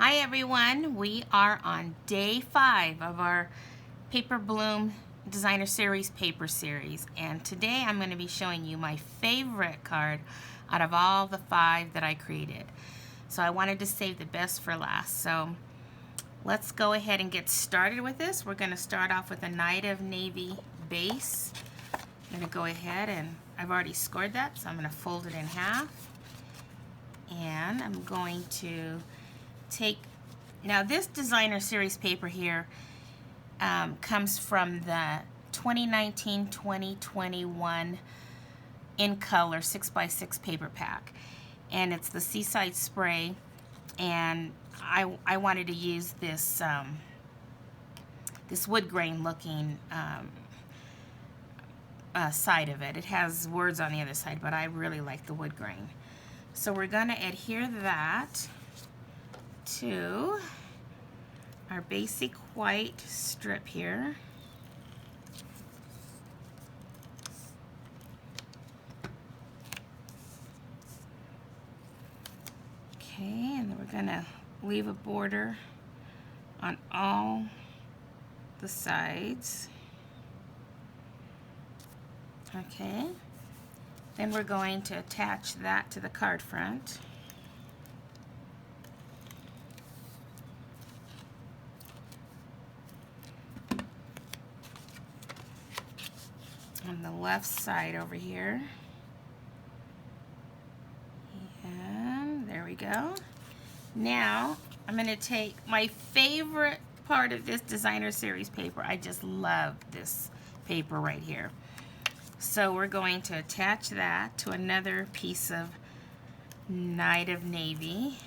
Hi everyone, we are on day 5 of our Paper Bloom Designer Series paper series, and today I'm going to be showing you my favorite card out of all the 5 that I created. So I wanted to save the best for last. So let's go ahead and get started with this. We're going to start off with a Night of Navy base. I'm going to go ahead and I've already scored that, so I'm going to fold it in half, and I'm going to now this designer series paper here comes from the 2019-2021 in color 6x6 paper pack, and it's the Seaside Spray, and I wanted to use this this wood grain looking side of it. It has words on the other side, but I really like the wood grain. So we're going to adhere that to our basic white strip here. Okay, and then we're going to leave a border on all the sides. Okay, then we're going to attach that to the card front. On the left side over here, and there we go. Now I'm going to take my favorite part of this designer series paper. I just love this paper right here. So we're going to attach that to another piece of Night of Navy.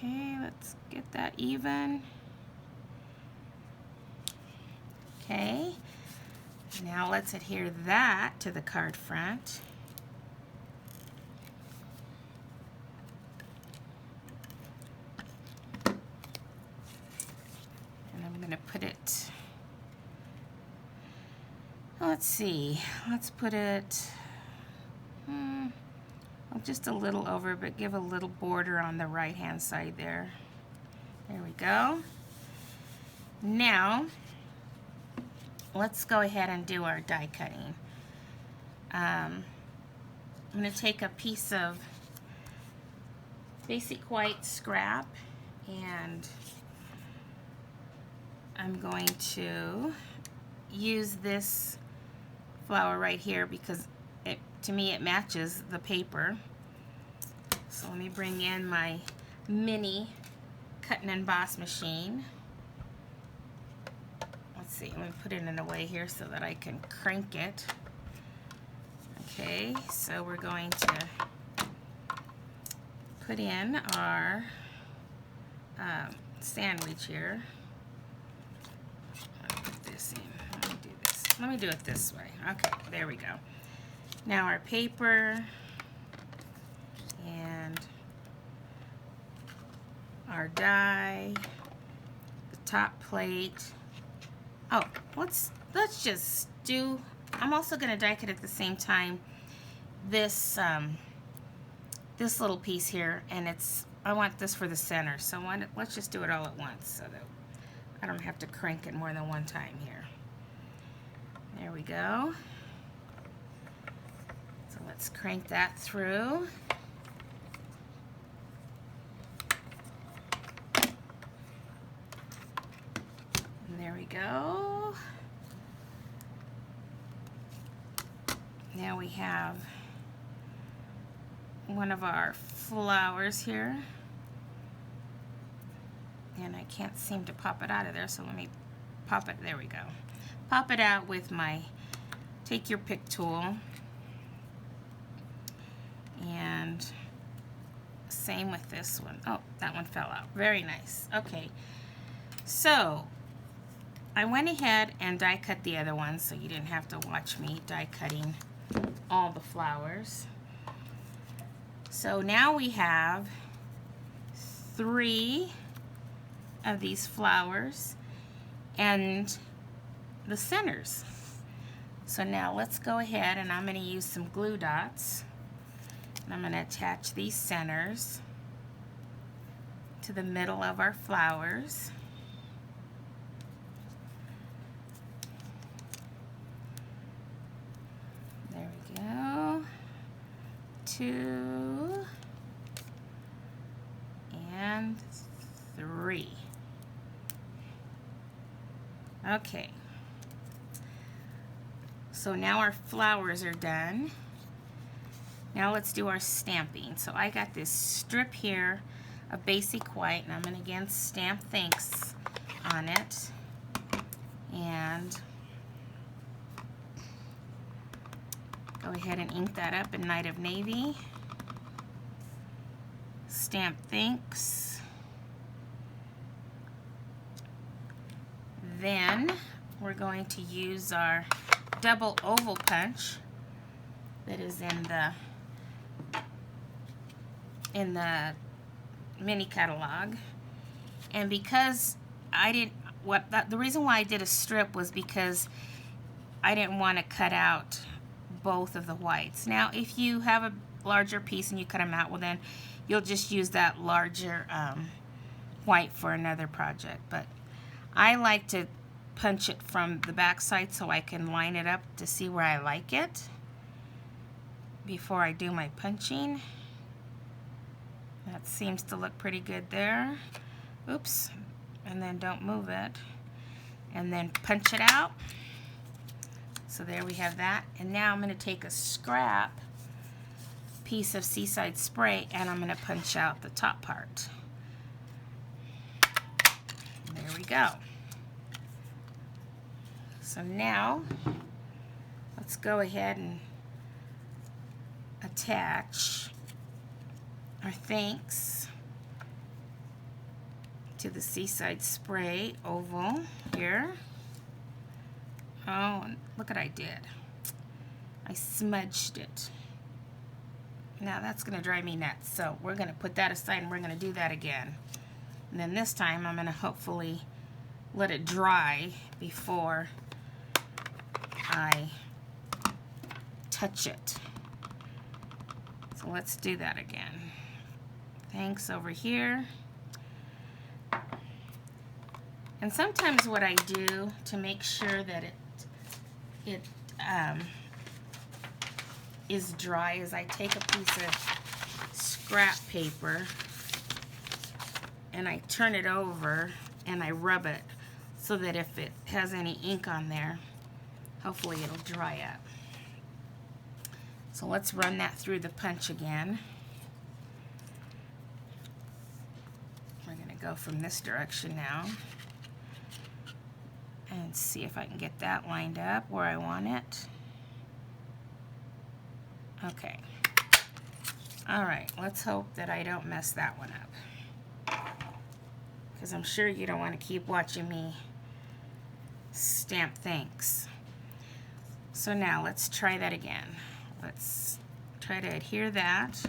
Okay, let's get that even. Okay, now let's adhere that to the card front. And I'm going to put it, let's see, let's put it just a little over, but give a little border on the right hand side there. There we go. Now let's go ahead and do our die cutting. I'm going to take a piece of basic white scrap, and I'm going to use this flower right here because to me it matches the paper. So let me bring in my mini cut and emboss machine. Let's see, let me put it in a way here so that I can crank it. Okay, so we're going to put in our sandwich here. I'll put this in. Let me do this. Let me do it this way. Okay, there we go. Now our paper and our die, the top plate. Oh, let's just do, I'm also going to die cut at the same time this this little piece here, and I want this for the center, so let's just do it all at once so that I don't have to crank it more than one time here. There we go. So let's crank that through. And there we go. Now we have one of our flowers here, and I can't seem to pop it out of there, so let me pop it. There we go. Pop it out with my take your pick tool, and same with this one. Oh, that one fell out. Very nice. Okay, so I went ahead and die cut the other one, so you didn't have to watch me die cutting all the flowers. So now we have 3 of these flowers, and the centers. So now let's go ahead and I'm going to use some glue dots. And I'm going to attach these centers to the middle of our flowers. There we go. 2 and 3. Okay. So now our flowers are done. Now let's do our stamping. So I got this strip here of basic white, and I'm going to again stamp Thanks on it. And go ahead and ink that up in Night of Navy. Stamp Thanks. Then we're going to use our double oval punch that is in the mini catalog. And because I didn't, the reason why I did a strip was because I didn't want to cut out both of the whites. Now if you have a larger piece and you cut them out, well then you'll just use that larger white for another project. But I like to punch it from the back side so I can line it up to see where I like it before I do my punching. That seems to look pretty good there. Oops. And then don't move it. And then punch it out. So there we have that. And now I'm going to take a scrap piece of Seaside Spray and I'm going to punch out the top part. And there we go. So now let's go ahead and attach our Thanks to the Seaside Spray oval here. Oh, look what I did. I smudged it. Now that's going to drive me nuts. So we're going to put that aside and we're going to do that again. And then this time I'm going to hopefully let it dry before I touch it. So let's do that again. Thanks over here. And sometimes what I do to make sure that it is dry is I take a piece of scrap paper and I turn it over and I rub it so that if it has any ink on there, hopefully it'll dry up. So let's run that through the punch again. We're going to go from this direction now and see if I can get that lined up where I want it. Okay. Alright, let's hope that I don't mess that one up, because I'm sure you don't want to keep watching me stamp Thanks. So now let's try that again. Let's try to adhere that.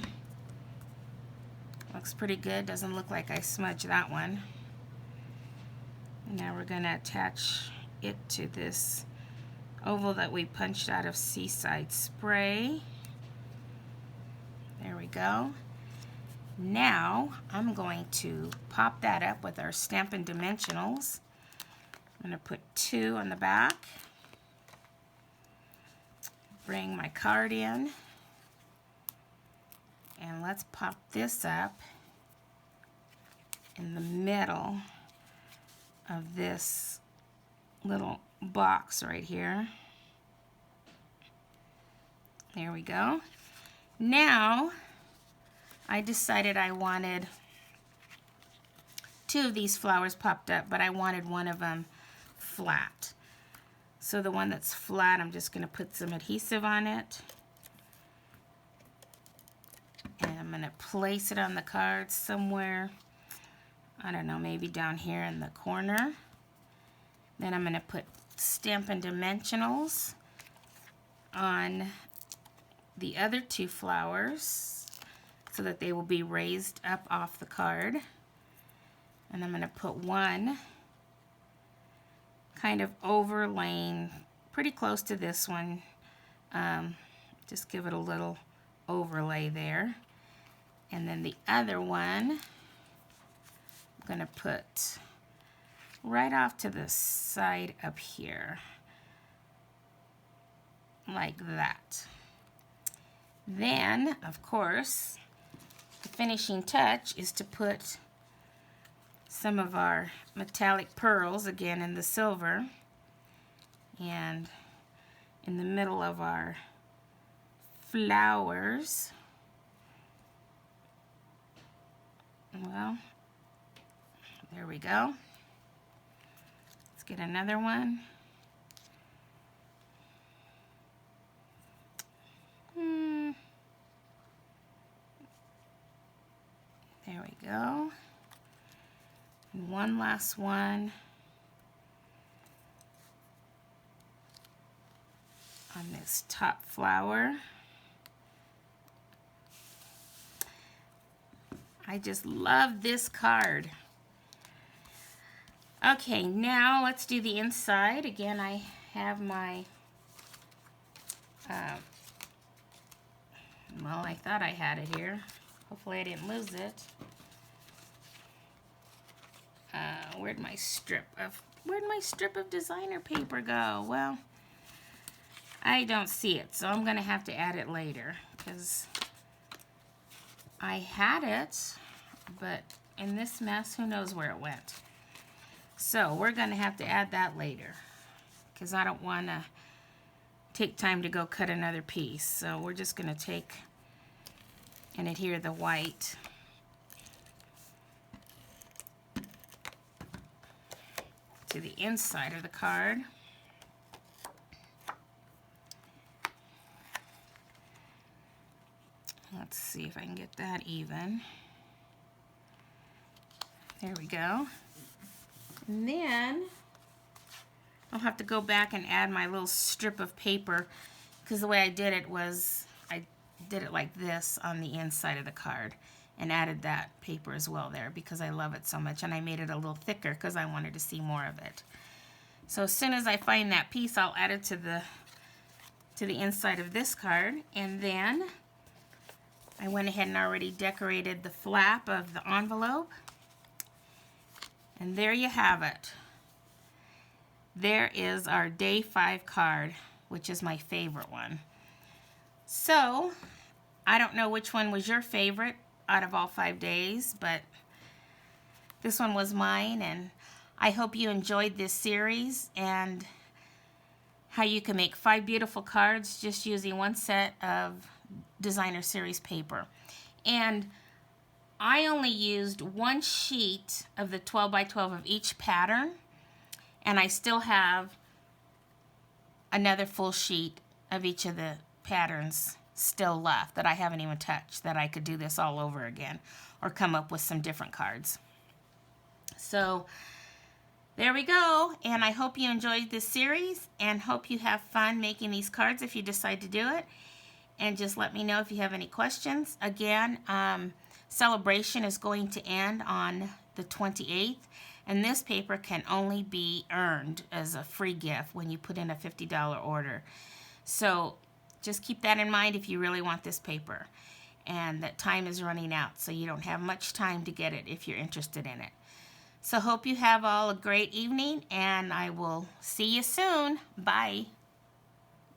Looks pretty good. Doesn't look like I smudged that one. Now we're going to attach it to this oval that we punched out of Seaside Spray. There we go. Now I'm going to pop that up with our Stampin' Dimensionals. I'm going to put 2 on the back. Bring my card in. And let's pop this up in the middle of this little box right here. There we go. Now I decided I wanted 2 of these flowers popped up, but I wanted one of them flat. So the one that's flat, I'm just going to put some adhesive on it. And I'm going to place it on the card somewhere. I don't know, maybe down here in the corner. Then I'm going to put Stampin' Dimensionals on the other 2 flowers so that they will be raised up off the card. And I'm going to put one kind of overlaying pretty close to this one. Just give it a little overlay there. And then the other one, I'm going to put right off to the side up here, like that. Then, of course, the finishing touch is to put some of our metallic pearls, again in the silver, and in the middle of our flowers. Well, there we go. Let's get another one. There we go. And one last one on this top flower. I just love this card. Okay, now let's do the inside. Again, I have my, well, I thought I had it here. Hopefully I didn't lose it. Where'd my strip of designer paper go? Well, I don't see it, so I'm gonna have to add it later because I had it, but in this mess, who knows where it went. So we're gonna have to add that later because I don't wanna take time to go cut another piece. So we're just gonna take and adhere the white to the inside of the card. Let's see if I can get that even. There we go. And then I'll have to go back and add my little strip of paper because the way I did it was I did it like this on the inside of the card and added that paper as well there because I love it so much, and I made it a little thicker because I wanted to see more of it. So as soon as I find that piece, I'll add it to the inside of this card, and then I went ahead and already decorated the flap of the envelope. And there you have it. There is our Day 5 card, which is my favorite one. So, I don't know which one was your favorite out of all 5 days, but this one was mine, and I hope you enjoyed this series and how you can make 5 beautiful cards just using one set of designer series paper. And I only used one sheet of the 12 by 12 of each pattern, and I still have another full sheet of each of the patterns still left that I haven't even touched, that I could do this all over again or come up with some different cards. So there we go, and I hope you enjoyed this series and hope you have fun making these cards if you decide to do it. And just let me know if you have any questions. Again, celebration is going to end on the 28th, and this paper can only be earned as a free gift when you put in a $50 order. So just keep that in mind if you really want this paper, and that time is running out, so you don't have much time to get it if you're interested in it. So hope you have all a great evening, and I will see you soon. Bye.